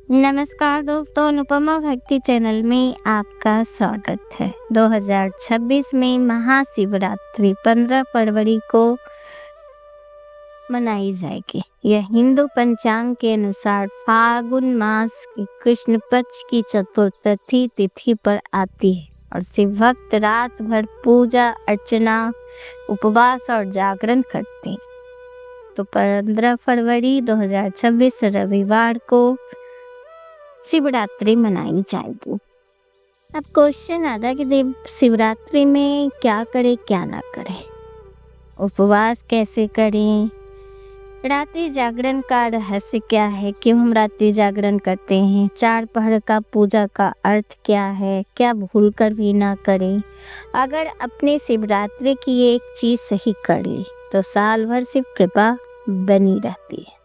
नमस्कार दोस्तों, अनुपमा भक्ति चैनल में आपका स्वागत है। 2026 में महाशिवरात्रि 15 फरवरी को मनाई जाएगी। यह हिंदू पंचांग के अनुसार फागुन मास की कृष्ण पक्ष की चतुर्थी तिथि पर आती है और शिव भक्त रात भर पूजा अर्चना, उपवास और जागरण करते हैं। तो 15 फरवरी 2026 रविवार को शिवरात्रि मनाई जाएगी। अब क्वेश्चन आता है कि शिवरात्रि में क्या करें क्या ना करें, उपवास कैसे करें, रात्रि जागरण का रहस्य क्या है, क्यों हम रात्रि जागरण करते हैं, 4 पहर का पूजा का अर्थ क्या है, क्या भूलकर भी ना करें। अगर अपने शिवरात्रि की एक चीज सही कर ली तो साल भर शिव कृपा बनी रहती है।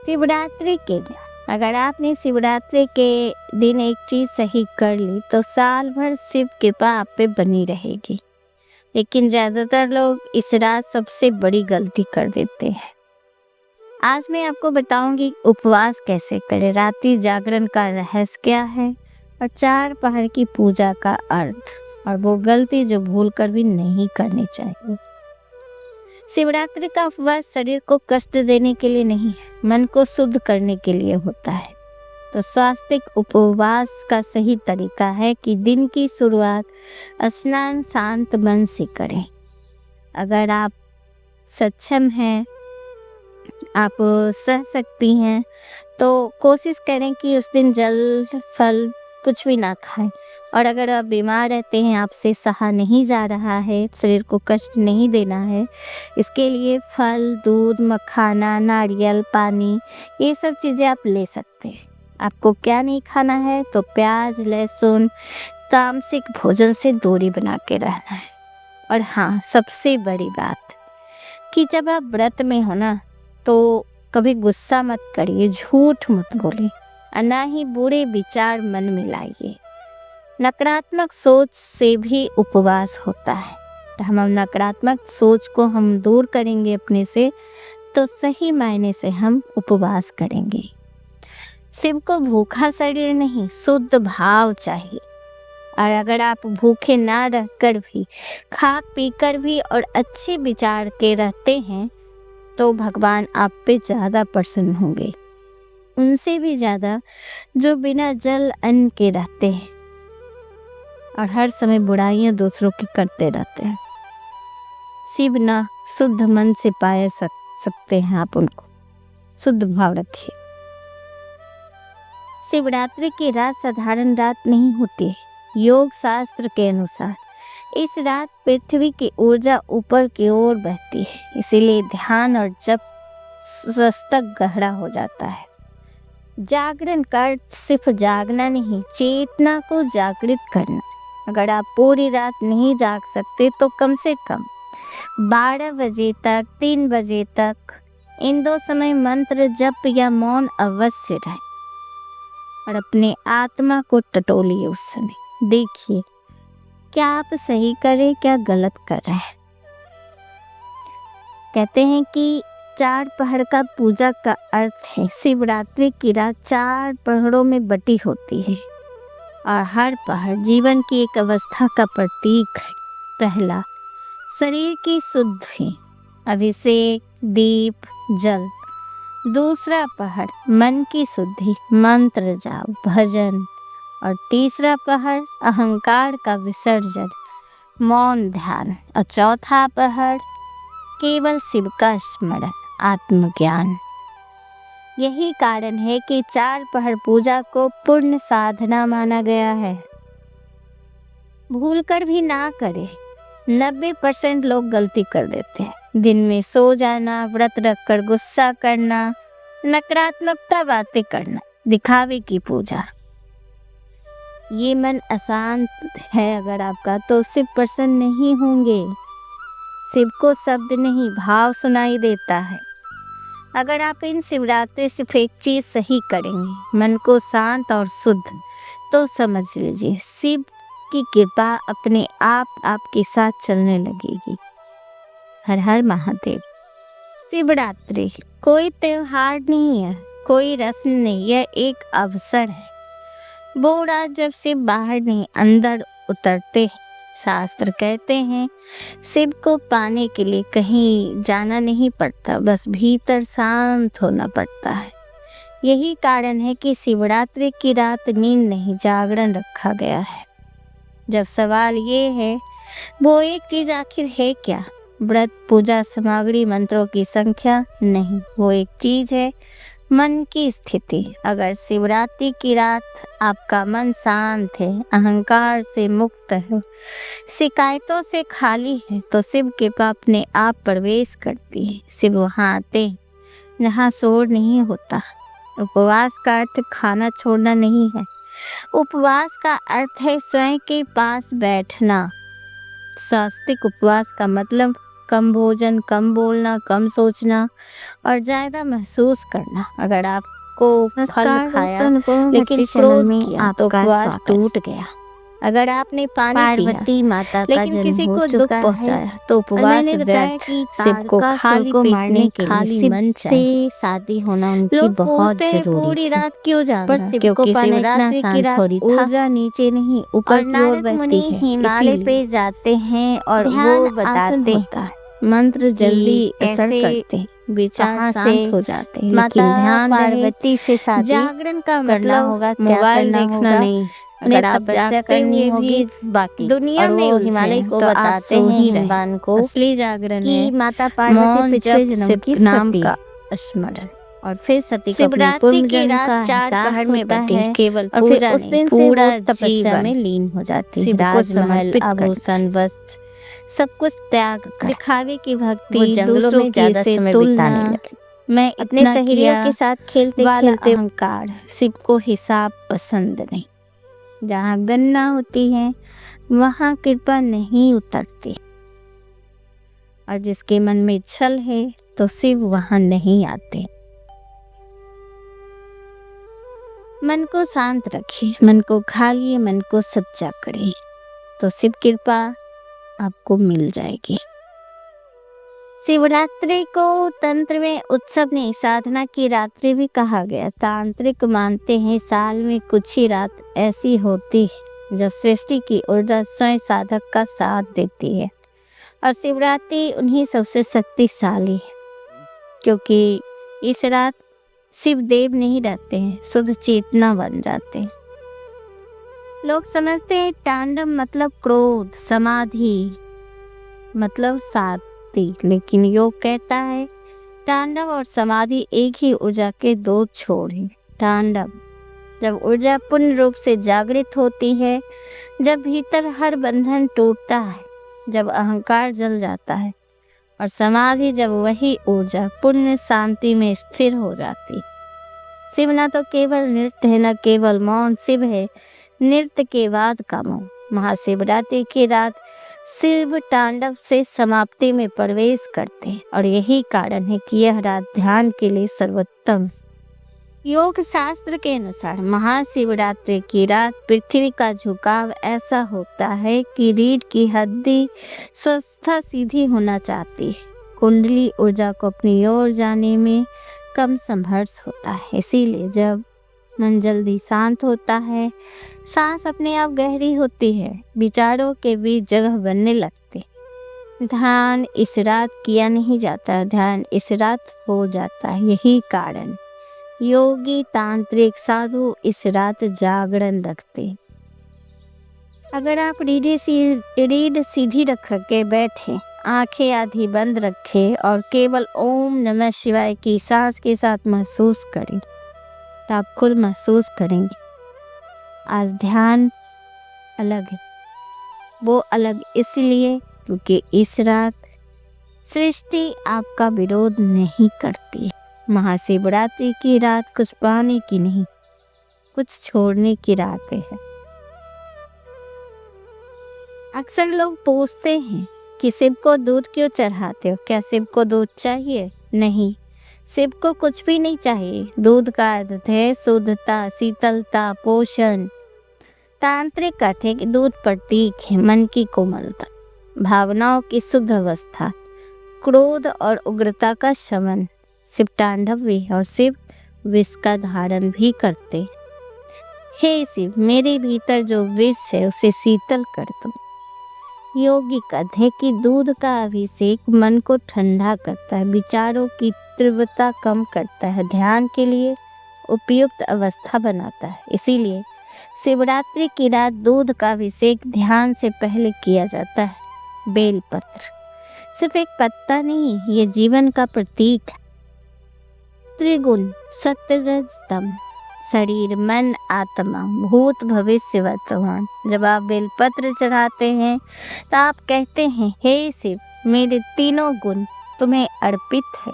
शिवरात्रि के दिन अगर आपने शिवरात्रि के दिन एक चीज सही कर ली तो साल भर शिव कृपा आप पे बनी रहेगी। लेकिन ज्यादातर लोग इस रात सबसे बड़ी गलती कर देते हैं। आज मैं आपको बताऊंगी उपवास कैसे करें, रात्रि जागरण का रहस्य क्या है और 4 पहर की पूजा का अर्थ, और वो गलती जो भूल कर भी नहीं करनी चाहिए। शिवरात्रि का उपवास शरीर को कष्ट देने के लिए नहीं, मन को शुद्ध करने के लिए होता है। तो स्वास्तिक उपवास का सही तरीका है कि दिन की शुरुआत स्नान शांत मन से करें। अगर आप सक्षम हैं, आप सह सकती हैं, तो कोशिश करें कि उस दिन जल फल कुछ भी ना खाएं। और अगर आप बीमार रहते हैं, आपसे सहा नहीं जा रहा है, शरीर को कष्ट नहीं देना है, इसके लिए फल, दूध, मखाना, नारियल, पानी, ये सब चीज़ें आप ले सकते हैं। आपको क्या नहीं खाना है तो प्याज, लहसुन, तामसिक भोजन से दूरी बना के रहना है। और हाँ, सबसे बड़ी बात कि जब आप व्रत में हो ना, तो कभी गुस्सा मत करिए, झूठ मत बोलिए और ना ही बुरे विचार मन में लाइए। नकारात्मक सोच से भी उपवास होता है। तो हम नकारात्मक सोच को हम दूर करेंगे अपने से, तो सही मायने से हम उपवास करेंगे। शिव को भूखा शरीर नहीं, शुद्ध भाव चाहिए। और अगर आप भूखे ना रहकर भी, खा पी कर भी और अच्छे विचार के रहते हैं, तो भगवान आप पे ज़्यादा प्रसन्न होंगे, उनसे भी ज़्यादा जो बिना जल अन्न के रहते हैं और हर समय बुराइयां दूसरों की करते रहते हैं। शिव ना शुद्ध मन से पाए सकते हैं, आप उनको शुद्ध भाव रखिए। शिवरात्रि की रात साधारण रात नहीं होती है। योग शास्त्र के अनुसार इस रात पृथ्वी की ऊर्जा ऊपर की ओर बहती है, इसीलिए ध्यान और जप सस्तक गहरा हो जाता है। जागरण का अर्थ सिर्फ जागना नहीं, चेतना को जागृत करना। अगर आप पूरी रात नहीं जाग सकते तो कम से कम 12 बजे तक, 3 बजे तक, इन 2 समय मंत्र जप या मौन अवश्य रहे और अपने आत्मा को टटोलिए। उस समय देखिए क्या आप सही करें, क्या गलत कर रहे हैं। कहते हैं कि 4 पहर का पूजा का अर्थ है शिवरात्रि की रात 4 पहरों में बटी होती है और हर पहर जीवन की एक अवस्था का प्रतीक है। पहला, शरीर की शुद्धि, अभिषेक, दीप, जल। दूसरा पहर, मन की शुद्धि, मंत्र जाप, भजन। और तीसरा पहर, अहंकार का विसर्जन, मौन ध्यान। और चौथा पहर, केवल शिव का स्मरण, आत्मज्ञान। यही कारण है कि 4 पहर पूजा को पूर्ण साधना माना गया है। भूलकर भी ना करें। 90% लोग गलती कर देते हैं। दिन में सो जाना, व्रत रखकर गुस्सा करना, नकारात्मकता बातें करना, दिखावे की पूजा। ये मन अशांत है अगर आपका, तो शिव प्रसन्न नहीं होंगे। शिव को शब्द नहीं, भाव सुनाई देता है। अगर आप इन शिवरात्रि सिर्फ एक चीज सही करेंगे, मन को शांत और शुद्ध, तो समझ लीजिए शिव की कृपा अपने आप आपके साथ चलने लगेगी। हर हर महादेव। शिवरात्रि कोई त्योहार नहीं है, कोई रस्म नहीं, यह एक अवसर है। वो रात जब शिव बाहर नहीं अंदर उतरते हैं। शास्त्र कहते हैं शिव को पाने के लिए कहीं जाना नहीं पड़ता, बस भीतर शांत होना पड़ता है। यही कारण है कि शिवरात्रि की रात नींद नहीं, जागरण रखा गया है। जब सवाल ये है वो एक चीज आखिर है क्या? व्रत, पूजा सामग्री, मंत्रों की संख्या नहीं, वो एक चीज है मन की स्थिति। अगर शिवरात्रि की रात आपका मन शांत है, अहंकार से मुक्त है, शिकायतों से खाली है, तो शिव कृपा अपने आप प्रवेश करती है। शिव वहाँ आते हैं जहाँ शोर नहीं होता। उपवास का अर्थ खाना छोड़ना नहीं है, उपवास का अर्थ है स्वयं के पास बैठना। सात्विक उपवास का मतलब कम भोजन, कम बोलना, कम सोचना और ज्यादा महसूस करना। अगर आपको फल खाया लेकिन क्रोध किया तो उपवास टूट गया। अगर आपने पानी पार्वती माता का लेकिन किसी को दुख पहुंचाया तो उपवास व्यर्थ। शिव को खाली मारने के लिए मन से शादी होना उनकी बहुत जरूरी पूरी रात क्यों जागना? क्योंकि शिवरात्रि की रात ऊर्जा नीचे नहीं ऊपर की ओर बहती है। हिमालय पे जाते हैं और वो बताते हैं मंत्र जल्दी असर करते, विचार शांत हो जाते हैं। लेकिन ध्यान पार्वती से शादी जागरण का मतलब होगा मोबाइल देखना नहीं। अगर आप करनी होगी बाकी दुनिया में हिमालय को बताते हैं हिंदुस्तान को असली जागरण है माता पार्वती पिछले जन्म की नाम का स्मरण। और फिर सती शिवरात्रि की रात 4 पहर में बैठे केवल पूजा उस दिन पूरा तपस्या में लीन हो जाती है। राजमहल, आभूषण, वस्त्र सब कुछ त्याग कर दिखावे की भक्ति, जंगलों में ज्यादा समय बिताने लगे। मैं अपने सहेलियों के साथ खेलते खेलते अहंकार। शिव को हिसाब पसंद नहीं। जहाँ गन्ना होती है वहाँ कृपा नहीं उतरती, और जिसके मन में छल है तो शिव वहाँ नहीं आते। मन को शांत रखिए, मन को खालिए, मन को सच्चा करिए, तो शिव कृपा आपको मिल जाएगी। शिवरात्रि को तंत्र में उत्सव नहीं, साधना की रात्रि भी कहा गया। तांत्रिक मानते हैं साल में कुछ ही रात ऐसी होती है जब सृष्टि की ऊर्जा स्वयं साधक का साथ देती है, और शिवरात्रि उन्हीं सबसे शक्तिशाली है, क्योंकि इस रात शिव देव नहीं रहते हैं, शुद्ध चेतना बन जाते हैं। लोग समझते हैं तांडव मतलब क्रोध, समाधि मतलब शांति, लेकिन योग कहता है तांडव और समाधि एक ही ऊर्जा के 2 छोर हैं। तांडव जब ऊर्जा पूर्ण रूप से जागृत होती है, जब भीतर हर बंधन टूटता है, जब अहंकार जल जाता है, और समाधि जब वही ऊर्जा पूर्ण शांति में स्थिर हो जाती। शिव न तो केवल नृत्य है, न केवल मौन, शिव है नृत्य के बाद का मौन। महाशिवरात्रि की रात शिव तांडव से समाप्ति में प्रवेश करते हैं, और यही कारण है कि यह रात ध्यान के लिए सर्वोत्तम। योग शास्त्र के अनुसार महाशिवरात्रि की रात पृथ्वी का झुकाव ऐसा होता है कि रीढ़ की हड्डी स्वस्थ सीधी होना चाहती है। कुंडली ऊर्जा को अपनी ओर जाने में कम संघर्ष होता है। इसीलिए जब मन जल्दी शांत होता है, सांस अपने आप गहरी होती है, विचारों के बीच जगह बनने लगती। ध्यान इस रात किया नहीं जाता, ध्यान इस रात हो जाता है। यही कारण योगी, तांत्रिक, साधु इस रात जागरण रखते। अगर आप रीढ़ सीधी रख के बैठे, आंखें आधी बंद रखें और केवल ओम नमः शिवाय की सांस के साथ महसूस करें, तो आप खुद महसूस करेंगे आज ध्यान अलग है। वो अलग इसलिए क्योंकि इस रात सृष्टि आपका विरोध नहीं करती। महाशिवरात्रि की रात कुछ पाने की नहीं, कुछ छोड़ने की रात है। अक्सर लोग पूछते हैं कि शिव को दूध क्यों चढ़ाते हो? क्या शिव को दूध चाहिए? नहीं, शिव को कुछ भी नहीं चाहिए। दूध का अर्थ है शुद्धता, शीतलता, पोषण। तांत्रिक अर्थ है कि दूध प्रतीक है मन की कोमलता, भावनाओं की शुद्ध अवस्था, क्रोध और उग्रता का शमन। शिव तांडव भी है और शिव विष का धारण भी करते। हे शिव, मेरे भीतर जो विष है उसे शीतल कर दो। योगी कहते हैं कि दूध का अभिषेक मन को ठंडा करता है, विचारों की तीव्रता कम करता है, ध्यान के लिए उपयुक्त अवस्था बनाता है। इसीलिए शिवरात्रि की रात दूध का अभिषेक ध्यान से पहले किया जाता है। बेलपत्र सिर्फ एक पत्ता नहीं, ये जीवन का प्रतीक है। त्रिगुण सत्वरजतम, शरीर मन आत्मा भूत भविष्य वर्तमान। जब आप बेलपत्र चढ़ाते हैं तो आप कहते हैं, हे शिव, मेरे तीनों गुण तुम्हें अर्पित है।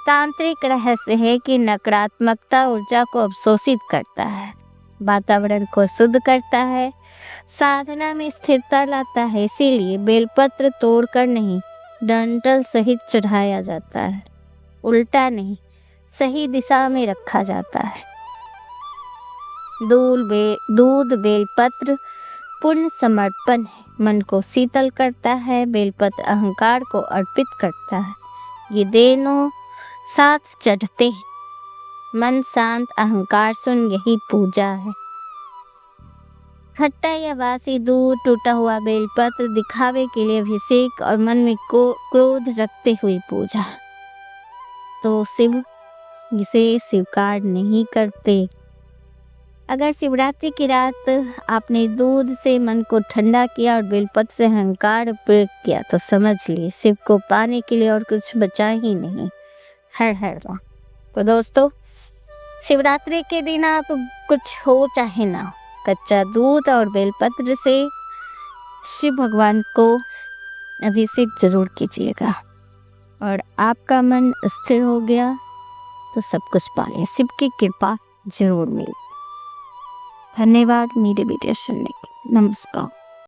तांत्रिक रहस्य है कि नकारात्मकता ऊर्जा को अवशोषित करता है, वातावरण को शुद्ध करता है, साधना में स्थिरता लाता है। इसीलिए बेलपत्र तोड़कर नहीं, डंठल सहित चढ़ाया जाता है, उल्टा नहीं, सही दिशा में रखा जाता है। दूध बेलपत्र पुण्य समर्पण है, मन को शीतल करता है। बेलपत्र अहंकार को अर्पित करता है। ये दोनों साथ चढ़ते हैं, मन शांत, अहंकार शून्य, यही पूजा है। खट्टा या बासी दूध, टूटा हुआ बेलपत्र, दिखावे के लिए अभिषेक और मन में क्रोध रखते हुए पूजा, तो शिव इसे स्वीकार नहीं करते। अगर शिवरात्रि की रात आपने दूध से मन को ठंडा किया और बेलपत्र से अहंकार प्रयोग किया तो समझ लिए शिव को पाने के लिए और कुछ बचा ही नहीं। हर हर राम। तो दोस्तों, शिवरात्रि के दिन आप कुछ हो चाहे ना हो, कच्चा दूध और बेलपत्र से शिव भगवान को अभिषेक जरूर कीजिएगा और आपका मन स्थिर हो गया तो सब कुछ पा लिया। शिव की कृपा जरूर मिले। धन्यवाद मेरे वीडियो सुनने के लिए। नमस्कार।